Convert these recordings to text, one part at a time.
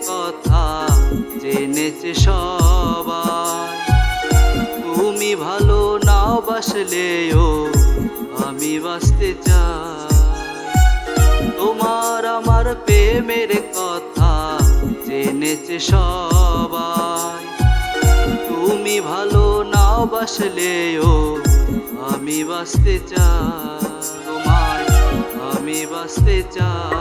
কথা জেনেছে সবাই। তুমি ভালো নাও বাসলেও আমি বাঁচতে চাই। তোমার আমার প্রেমের কথা জেনেছে সবাই। তুমি ভালো নাও বাসলেও আমি বাঁচতে চাই। তোমায় আমি বাঁচতে চাই।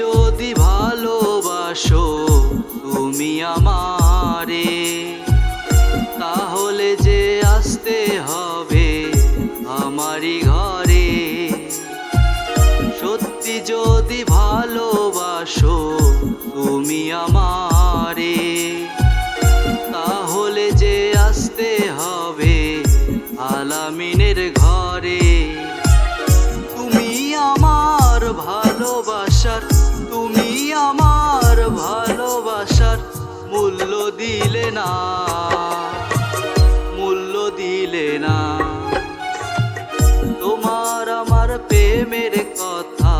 যদি ভালোবাসো তুমি আমারে, তাহলে যে আসতে হবে আমারই ঘরে। সত্যি যদি ভালোবাসো তুমি আমারে, তাহলে যে আসতে হবে আলামিনের ঘরে। তুমি আমার ভালোবাসার, তুমি আমার ভালোবাসার মূল্য দিলে না, মূল্য দিলে না। তোমার আমার প্রেমের কথা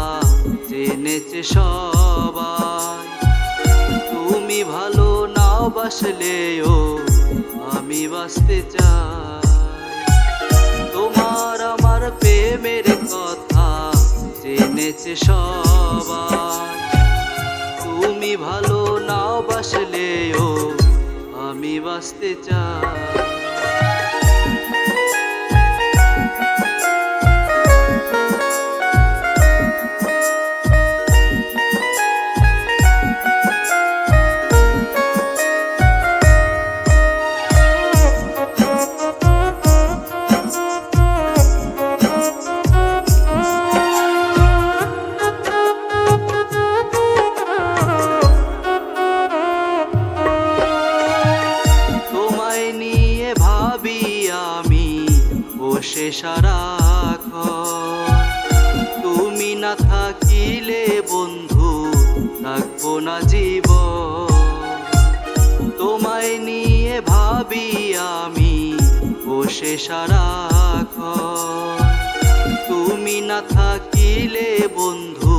জেনেছে সবাই। তুমি ভালো নাও বাসলেও আমি বাঁচতে চাই। তোমার আমার প্রেমের কথা জেনেছে সবাই। তুমি ভালো নাও বাসলেও আমি বাঁচতে চাই। বসে সারাক্ষণ, তুমি না থাকিলে বন্ধু থাকবো না জীবন। তোমায় নিয়ে ভাবি আমি বসে সারাক্ষণ, তুমি না থাকিলে বন্ধু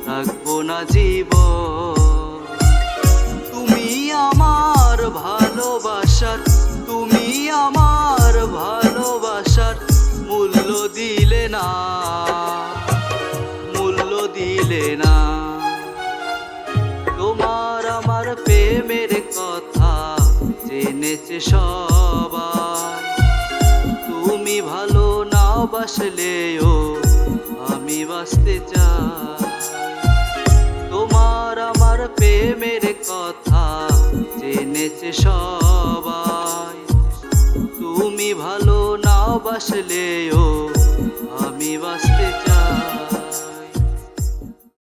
থাকবো না জীবন। তুমি আমার ভালোবাসার, তুমি আমার ভালোবাসার মূল্য দিলে না, মূল্য দিলে না। তোমার আমার প্রেমের কথা জেনেছে সবাই। তুমি ভালো নাও বাসলেও আমি বাঁচতে চাই। তোমার আমার প্রেমের কথা জেনেছে সবাই। তুমি ভালো নাও বাসলেও আমি বাঁচতে চাই।